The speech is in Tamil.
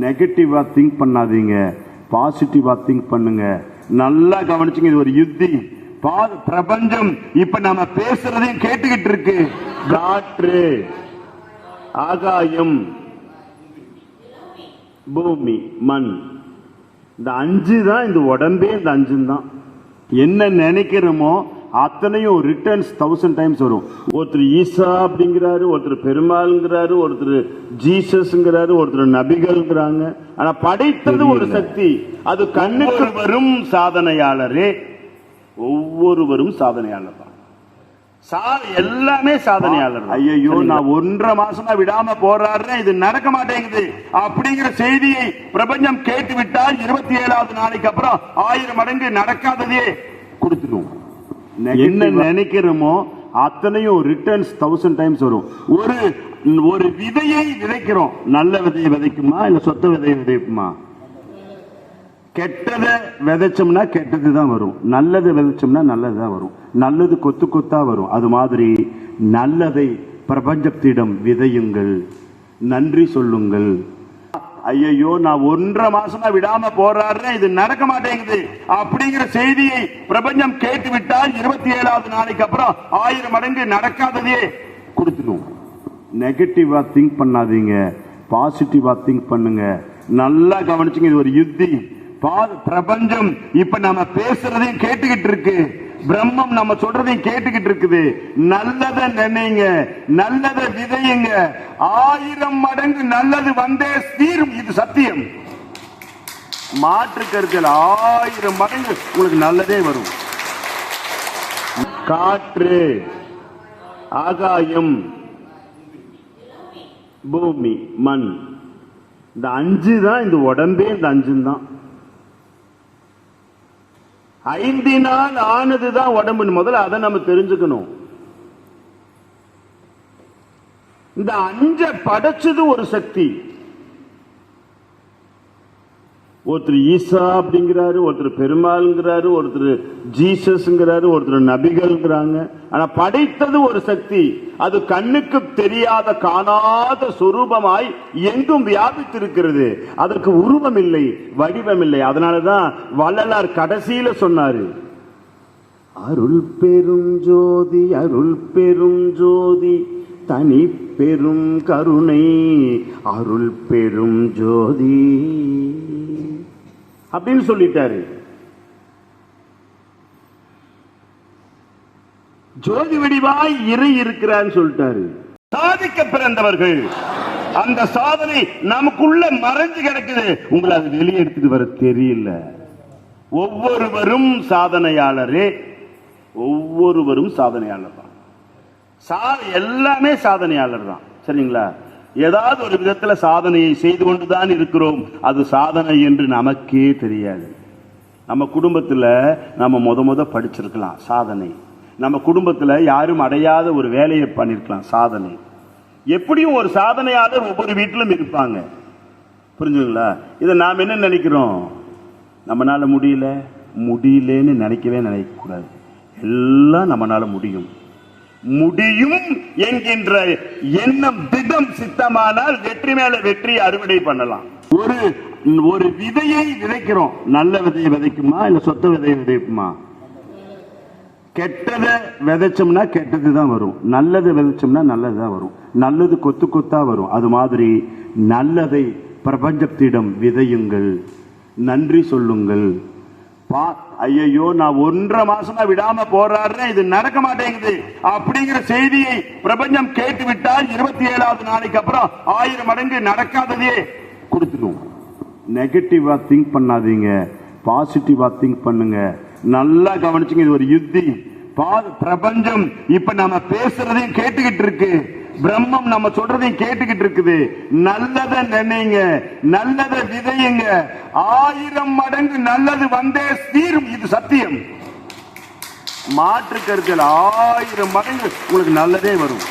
நெகட்டிவா திங்க் பண்ணாதீங்க, பாசிட்டிவா திங்க் பண்ணுங்க. நல்லா கவனிச்சுங்க, இது ஒரு யுத்தி. பிரபஞ்சம் இப்ப நம்ம பேசுறதையும் கேட்டுக்கிட்டு இருக்கு. காற்று, ஆகாயம், பூமி, மண், இந்த 5 தான் இந்த உடம்பே. இந்த 5 தான் என்ன நினைக்கிறோமோ அத்தனையும் ரிட்டர்ன்ஸ் 1000 டைம்ஸ் வரும். ஒருத்தர் ஈசா அப்படிங்கிறாரு, ஒருத்தர் பெருமாள்ங்கிறாரு, ஒருத்தர் ஜீசஸ்ங்கிறாரு, ஒருத்தர் நபிகள்ங்கிறாங்க. ஆனா படைத்தது ஒரு சக்தி. அது கண்ணுக்கு வரும் சாதனையாளரே. ஒவ்வொருவரும் சாதனையாளர் தான். எல்லாமே சாதனையாளர். ஐயோ, நான் 1.5 மாசமா விடாம போராடுறேன், இது நடக்க மாட்டேங்குது அப்படிங்கிற செய்தியை பிரபஞ்சம் கேட்டு விட்டால் 27வது நாளைக்கு அப்புறம் 1000 மடங்கு நடக்காததே கொடுத்துடும். என்ன நினைக்கிறோமோ அத்தனையும் ரிட்டர்ன்ஸ் 1000 டைம்ஸ் வரும். ஒரு விதையை விதைக்கிறோம். நல்ல விதையை விதைக்குமா இல்ல சொத்த விதையை விதைக்குமா? கெட்டதை விதைச்சோம்னா கெட்டது தான் வரும், நல்லதை விதைச்சோம்னா நல்லது தான் வரும். நல்லது கொத்து கொத்தா வரும். அது மாதிரி நல்லதை பிரபஞ்சத்திடம் விதையுங்கள், நன்றி சொல்லுங்கள். ஐயோ, நான் 1.5 மாசமா விடாம போராடுறேன், இது நடக்க மாட்டேங்குது அப்படிங்கிற செய்தியை பிரபஞ்சம் கேட்டு விட்டால் 27வது நாளைக்கு அப்புறம் 1000 மடங்கு நடக்காததே கொடுத்துடும். நெகட்டிவா திங்க் பண்ணாதீங்க, பாசிட்டிவா திங்க் பண்ணுங்க. நல்லா கவனிச்சுங்க, இது ஒரு யுத்தி. பிரபஞ்சம் இப்ப நம்ம பேசுறதையும் கேட்டுக்கிட்டு இருக்கு. பிரம்மம் நம்ம சொல்றதையும் கேட்டுக்கிட்டு இருக்குது. நல்லதை நினைங்க, நல்லதை விதையுங்க. 1000 மடங்கு நல்லது வந்தே தீரும். இது சத்தியம். மாற்று கருத்தில் 1000 மடங்கு உங்களுக்கு நல்லதே வரும். காற்று, ஆகாயம், பூமி, மண், இந்த 5 தான் இந்த உடம்பே. இந்த 5 தான் 5 ஆனதுதான் உடம்பு. முதல்ல அதை நம்ம தெரிஞ்சுக்கணும். இந்த 5 படைச்சது ஒரு சக்தி. ஒருத்தர் ஈசா அப்படிங்கிறாரு, ஒருத்தர் பெருமாள்ங்கிறாரு, ஒருத்தர் ஜீசஸ்ங்கிறாரு, ஒருத்தர் நபிகள்ங்கிறாங்க. ஆனா படைத்தது ஒரு சக்தி. அது கண்ணுக்கு தெரியாத காணாத சொரூபமாய் எங்கும் வியாபித்திருக்கிறது. அதற்கு உருவம் இல்லை, வடிவம் இல்லை. அதனாலதான் வள்ளலார் கடைசியில சொன்னாரு, அருள் பெரும் ஜோதி, அருள் பெரும் ஜோதி, தனி பெரும் கருணை, அருள் பெரும் ஜோதி அப்படின்னு சொல்லிட்டாரு. ஜோதி வடிவாய் இறை இருக்கிறான்னு சொல்லிட்டாரு. சாதிக்க பிறந்தவர்கள். அந்த சாதனை நமக்குள்ள மறைஞ்சு கிடக்குது. உங்களை அது வெளியே எடுத்துட்டு வர தெரியல. ஒவ்வொருவரும் சாதனையாளரே. ஒவ்வொருவரும் சாதனையாளர் தான். எல்லாமே சாதனையாளர் தான். சரிங்களா? ஏதாவது ஒரு விதத்துல சாதனையை செய்து கொண்டுதான் இருக்கிறோம். அது சாதனை என்று நமக்கே தெரியாது. நம்ம குடும்பத்துல நம்ம முத படிச்சிருக்கலாம், சாதனை. நம்ம குடும்பத்துல யாரும் அடையாத ஒரு வேலையை பண்ணிருக்கலாம், சாதனை. எப்படியும் ஒரு சாதனையாளர் ஒவ்வொரு வீட்டிலும் இருப்பாங்க. புரிஞ்சுங்களா? இதை நாம் என்ன நினைக்கிறோம்? நம்மளால முடியலன்னு நினைக்க கூடாது. எல்லாம் நம்மளால முடியும் என்கின்ற எண்ணம் திடம் சித்தமானால் வெற்றி மேல வெற்றி அறுவடை பண்ணலாம். ஒரு விதையை விதைக்கிறோம். நல்ல விதையை விதைக்குமா இல்ல சொத்த விதையை விதைக்குமா? கெட்டதை விதைச்சோம்னா கெட்டது தான் வரும், நல்லதை விதைச்சோம்னா நல்லது தான் வரும். நல்லது கொத்து கொத்தா வரும். அது மாதிரி நல்லதை பிரபஞ்சத்திடம் விதையுங்கள், நன்றி சொல்லுங்கள். ஐயோ, நான் 1.5 மாசமா விடாம போராடுறேன், இது நடக்க மாட்டேங்குது அப்படிங்கிற செய்தியை பிரபஞ்சம் கேட்டு விட்டால் 27வது நாளைக்கு அப்புறம் 1000 மடங்கு நடக்காததே கொடுத்துடும். நெகட்டிவா திங்க் பண்ணாதீங்க, பாசிட்டிவா திங்க் பண்ணுங்க. நல்லா கவனிச்சுங்க, இது ஒரு யுத்தி. பிரபஞ்சம் இப்ப நம்ம பேசுறதையும் கேட்டுக்கிட்டு இருக்கு. பிரம்மம் நம்ம சொல்றதையும் கேட்டுக்கிட்டு இருக்குது. நல்லதை நினைங்க, நல்லதை விதையுங்க. 1000 மடங்கு நல்லது வந்தே தீரும். இது சத்தியம். மாற்று கருத்தில் 1000 மடங்கு உங்களுக்கு நல்லதே வரும்.